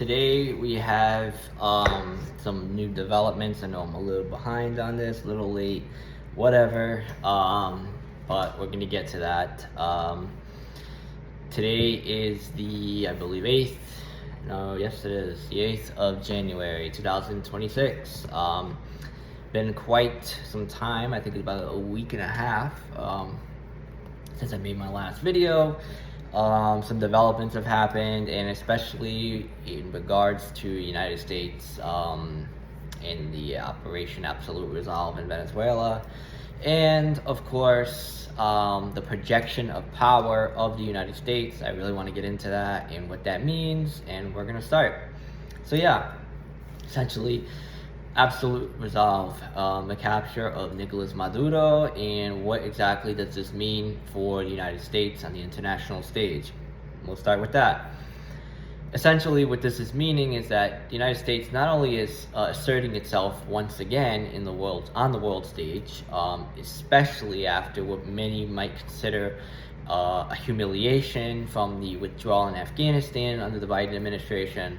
Today we have some new developments. I know I'm a little behind on this, a little late, whatever, but we're going to get to that. Today is I believe, 8th. No, yes it is, the 8th of January, 2026. Been quite some time, I think it's about a week and a half since I made my last video. Some developments have happened, and especially in regards to United States in the Operation Absolute Resolve in Venezuela, and of course the projection of power of the United States. I really want to get into that and what that means, and we're gonna start. So yeah, essentially absolute resolve, the capture of Nicholas Maduro, and what exactly does this mean for the United States on the international stage? We'll start with that. Essentially, what this is meaning is that the United States not only is asserting itself once again on the world stage, especially after what many might consider a humiliation from the withdrawal in Afghanistan under the Biden administration,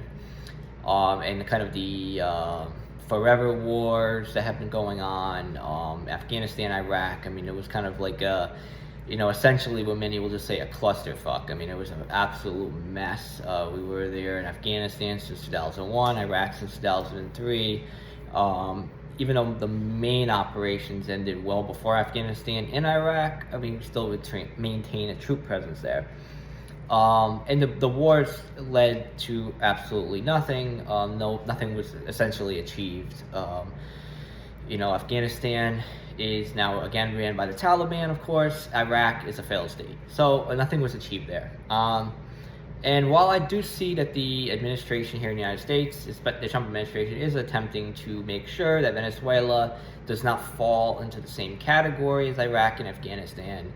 and kind of the forever wars that have been going on, Afghanistan, Iraq. I mean, it was kind of like essentially what many will just say a clusterfuck. I mean, it was an absolute mess. We were there in Afghanistan since 2001, Iraq since 2003. Even though the main operations ended well before Afghanistan and Iraq, I mean, we still would maintain a troop presence there. And the wars led to absolutely nothing. Nothing was essentially achieved. Afghanistan is now again ran by the Taliban, of course. Iraq is a failed state. So nothing was achieved there. And while I do see that the administration here in the United States, the Trump administration, is attempting to make sure that Venezuela does not fall into the same category as Iraq and Afghanistan,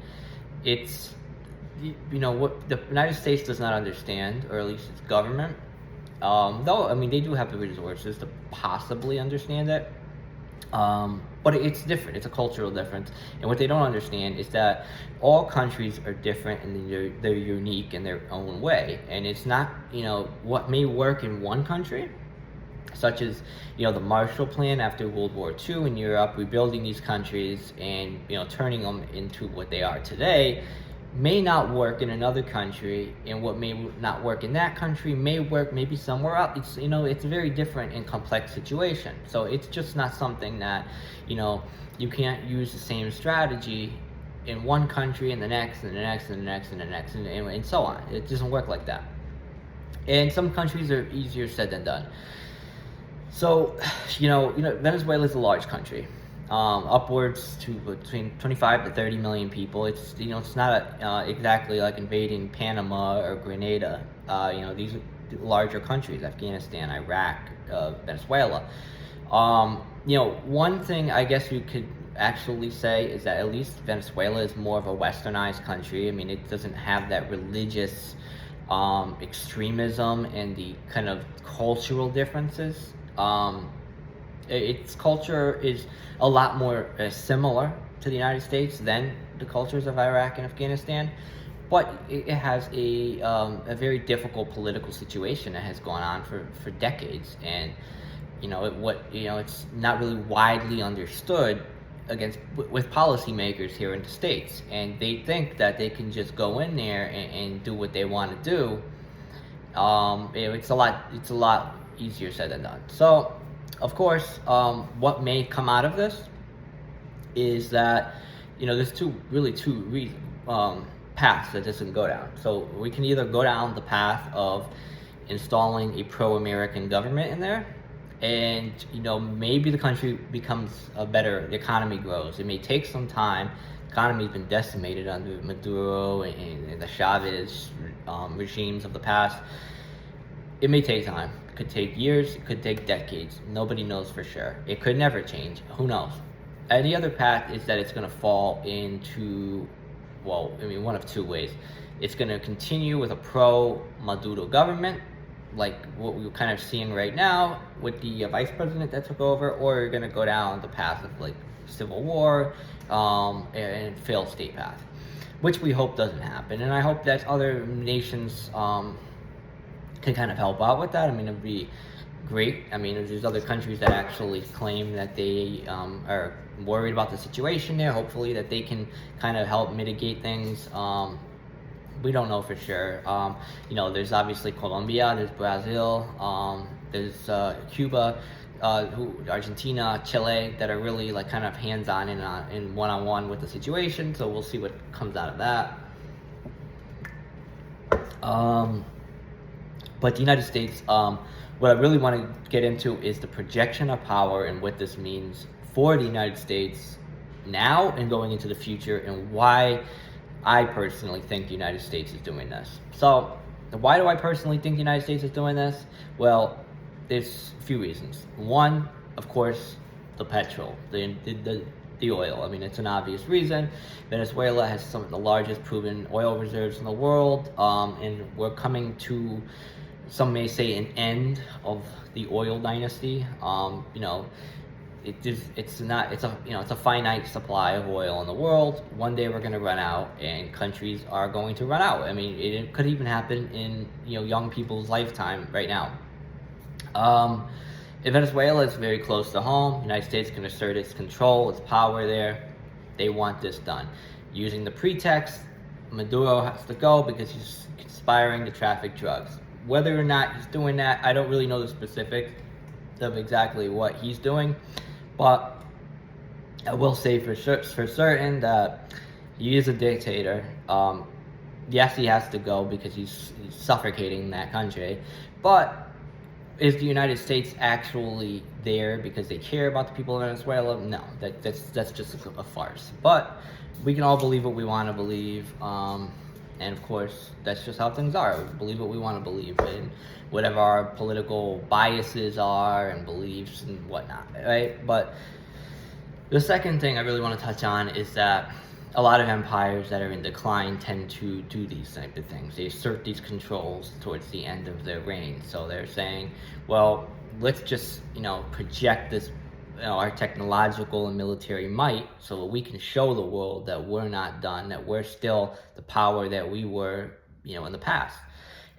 what the United States does not understand, or at least its government, though, I mean, they do have the resources to possibly understand it, but it's different. It's a cultural difference, and what they don't understand is that all countries are different and they're unique in their own way, and it's not, what may work in one country, such as, the Marshall Plan after World War II in Europe, rebuilding these countries and, turning them into what they are today, may not work in another country, and what may not work in that country may work maybe somewhere else. It's a very different and complex situation. So it's just not something that, you can't use the same strategy in one country and the next and the next and the next and the next and so on. It doesn't work like that. And some countries are easier said than done. So, Venezuela is a large country. Upwards to between 25 to 30 million people. It's not exactly like invading Panama or Grenada. These are larger countries: Afghanistan, Iraq, Venezuela. One thing I guess you could actually say is that at least Venezuela is more of a westernized country. I mean, it doesn't have that religious extremism and the kind of cultural differences. Its culture is a lot more similar to the United States than the cultures of Iraq and Afghanistan, but it has a very difficult political situation that has gone on for decades, and it's not really widely understood with policymakers here in the States, and they think that they can just go in there and do what they want to do. It's a lot easier said than done. So, of course, what may come out of this is that, there's two paths that this can go down. So we can either go down the path of installing a pro-American government in there, and, maybe the country becomes the economy grows. It may take some time. The economy's been decimated under Maduro and the Chavez regimes of the past. It may take time. It could take years, it could take decades. Nobody knows for sure. It could never change. Who knows? And the other path is that it's going to fall into, one of two ways. It's going to continue with a pro-Maduro government, like what we're kind of seeing right now with the vice president that took over, or you're going to go down the path of like civil war and failed state path, which we hope doesn't happen. And I hope that other nations can kind of help out with that, I mean, it'd be great. I mean, there's other countries that actually claim that they are worried about the situation there. Hopefully that they can kind of help mitigate things. We don't know for sure. There's obviously Colombia, there's Brazil, there's Cuba, Argentina, Chile, that are really like kind of hands-on and one-on-one with the situation. So we'll see what comes out of that. But the United States, what I really want to get into is the projection of power and what this means for the United States now and going into the future, and why I personally think the United States is doing this. So, why do I personally think the United States is doing this? Well, there's a few reasons. One, of course, the petrol, the oil. I mean, it's an obvious reason. Venezuela has some of the largest proven oil reserves in the world, and we're coming to, some may say, an end of the oil dynasty. It's a finite supply of oil in the world. One day we're going to run out, and countries are going to run out. I mean, it could even happen in young people's lifetime right now. If Venezuela is very close to home, the United States can assert its control, its power there. They want this done. Using the pretext, Maduro has to go because he's conspiring to traffic drugs. Whether or not he's doing that, I don't really know the specifics of exactly what he's doing, but I will say for certain that he is a dictator. Yes, he has to go because he's suffocating that country, but is the United States actually there because they care about the people of Venezuela? No, that's just a farce. But we can all believe what we want to believe, and of course, that's just how things are. We believe what we want to believe, and whatever our political biases are and beliefs and whatnot, right? But the second thing I really want to touch on is that a lot of empires that are in decline tend to do these type of things. They assert these controls towards the end of their reign. So they're saying, well, let's just, project this, our technological and military might, so that we can show the world that we're not done, that we're still the power that we were, in the past.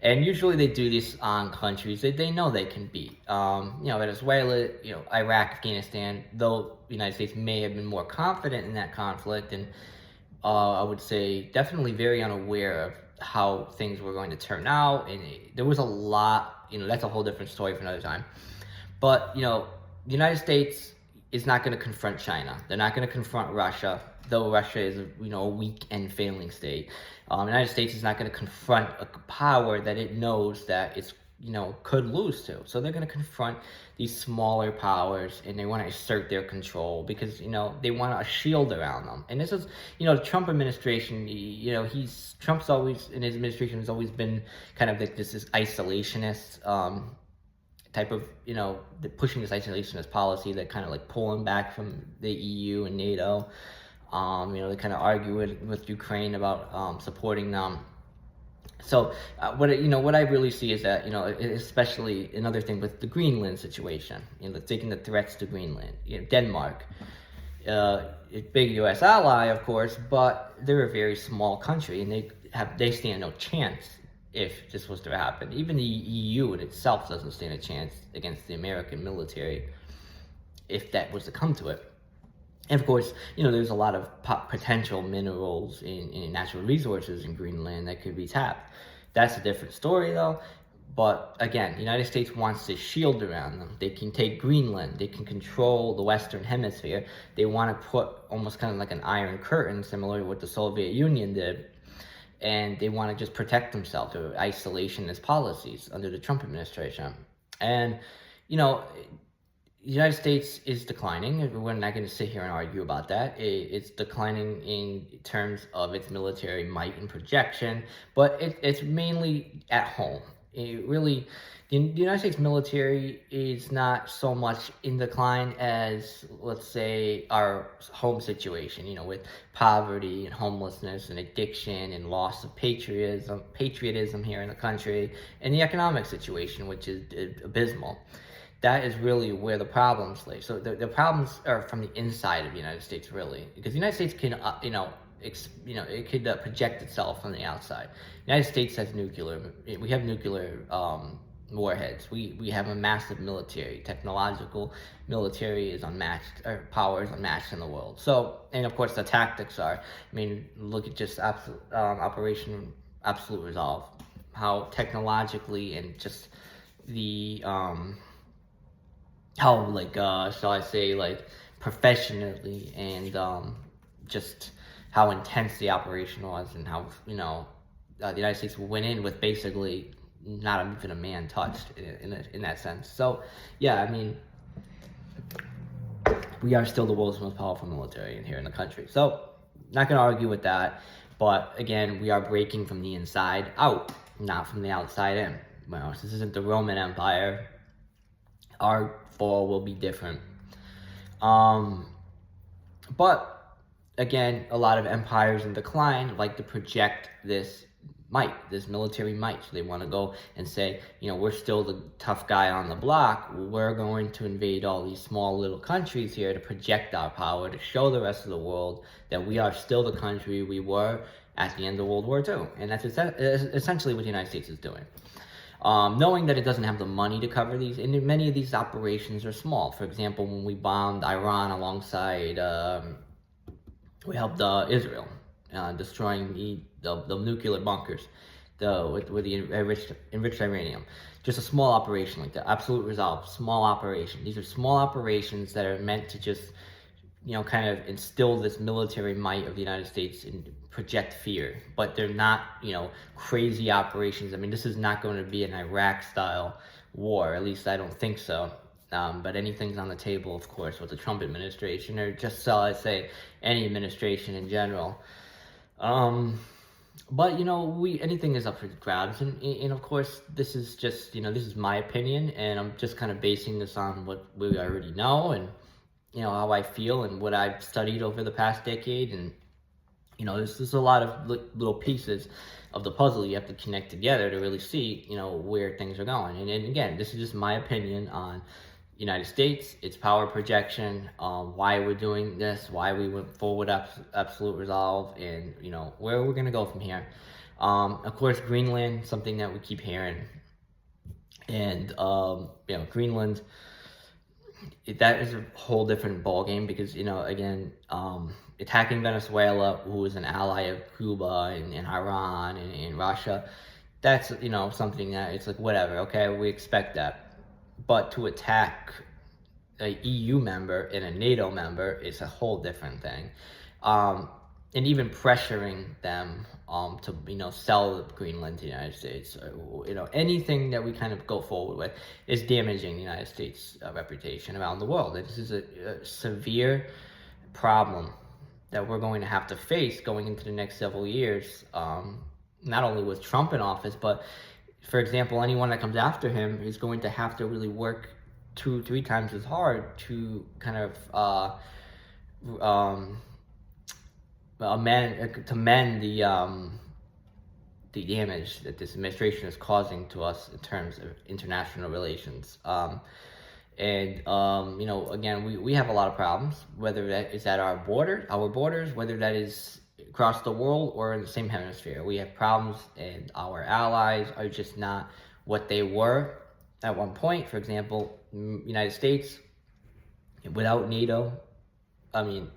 And usually they do this on countries that they know they can beat. Venezuela, Iraq, Afghanistan, though the United States may have been more confident in that conflict, and I would say definitely very unaware of how things were going to turn out. And there was a lot, that's a whole different story for another time. But, the United States is not going to confront China. They're not going to confront Russia, though Russia is a weak and failing state. The United States is not going to confront a power that it knows that it's could lose to. So they're going to confront these smaller powers, and they want to assert their control because they want a shield around them. And this is the Trump administration. Trump's always, in his administration, has always been kind of like this isolationist type of pushing this isolationist policy, that kind of like pulling back from the EU and NATO. They kind of argue with Ukraine about supporting them. So what I really see is that especially another thing with the Greenland situation, taking the threats to Greenland, Denmark, a big U.S. ally, of course, but they're a very small country, and they stand no chance if this was to happen. Even the EU in itself doesn't stand a chance against the American military if that was to come to it. And of course, there's a lot of potential minerals and natural resources in Greenland that could be tapped. That's a different story, though. But again, the United States wants this shield around them. They can take Greenland. They can control the Western Hemisphere. They want to put almost kind of like an iron curtain, similar to what the Soviet Union did. And they want to just protect themselves through isolationist policies under the Trump administration. And, the United States is declining. We're not going to sit here and argue about that. It's declining in terms of its military might and projection, but it's mainly at home. The United States military is not so much in decline as, let's say, our home situation, with poverty and homelessness and addiction and loss of patriotism here in the country, and the economic situation, which is abysmal. That is really where the problems lay. So the problems are from the inside of the United States, really, because the United States can, it could project itself on the outside. The United States has we have nuclear warheads. We have a massive military. Technological military is unmatched, or power is unmatched in the world. So, and of course the tactics are, I mean, look at just Operation Absolute Resolve, how technologically and just the, how, like, shall I say, like, professionally, and just how intense the operation was, and how, the United States went in with basically not even a man touched in that sense. So, yeah, I mean, we are still the world's most powerful military here in the country. So, not going to argue with that. But again, we are breaking from the inside out, not from the outside in. Well, this isn't the Roman Empire. Our fall will be different. But again, a lot of empires in decline like to project this might, this military might. So they want to go and say, we're still the tough guy on the block. We're going to invade all these small little countries here to project our power, to show the rest of the world that we are still the country we were at the end of World War II. And that's essentially what the United States is doing. Knowing that it doesn't have the money to cover these, and many of these operations are small. For example, when we bombed Iran alongside, we helped Israel, destroying the nuclear bunkers with the enriched uranium. Just a small operation like that. Absolute Resolve, small operation. These are small operations that are meant to just, kind of instill this military might of the United States and project fear. But they're not, crazy operations. I mean, this is not going to be an Iraq-style war. At least I don't think so. But anything's on the table, of course, with the Trump administration, or just so I say, any administration in general. But anything is up for grabs, and of course, this is just this is my opinion, and I'm just kind of basing this on what we already know, and how I feel and what I've studied over the past decade, and there's a lot of little pieces of the puzzle you have to connect together to really see where things are going. And again, this is just my opinion on United States, its power projection, why we're doing this, why we went forward absolute resolve, and where we're gonna go from here. Of course, Greenland, something that we keep hearing, and Greenland, that is a whole different ballgame, because again, attacking Venezuela, who is an ally of Cuba and Iran and Russia, that's something that it's like, whatever, okay, we expect that. But to attack a EU member and a NATO member is a whole different thing. And even pressuring them to sell Greenland to the United States, or, anything that we kind of go forward with is damaging the United States' reputation around the world. This is a severe problem that we're going to have to face going into the next several years, not only with Trump in office, but for example, anyone that comes after him is going to have to really work 2-3 times as hard to kind of mend the damage that this administration is causing to us in terms of international relations. Again, we have a lot of problems, whether that is at our borders, whether that is across the world or in the same hemisphere. We have problems, and our allies are just not what they were at one point. For example, United States, without NATO,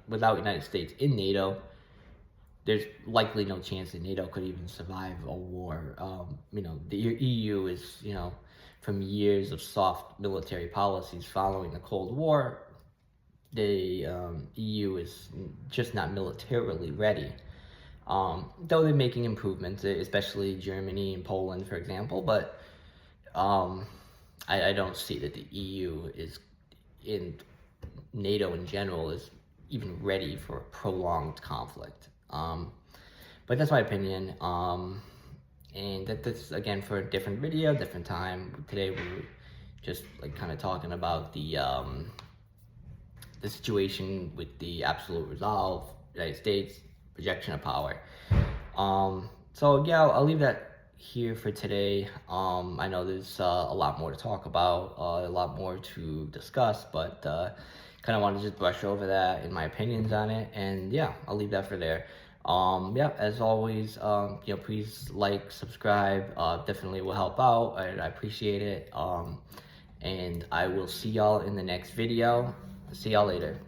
without United States in NATO, there's likely no chance that NATO could even survive a war. The EU is, from years of soft military policies following the Cold War, the EU is just not militarily ready. Though they're making improvements, especially Germany and Poland, for example, but I don't see that the EU is, in NATO in general, is even ready for a prolonged conflict. But that's my opinion. And that's, again, for a different video, different time. Today we're just kind of talking about the situation with the absolute resolve, United States, projection of power. So yeah, I'll leave that here for today. I know there's a lot more to talk about, a lot more to discuss, but kind of want to just brush over that and my opinions on it. And yeah, I'll leave that for there. Yeah, as always, please like, subscribe, definitely will help out, and I appreciate it. And I will see y'all in the next video. See y'all later.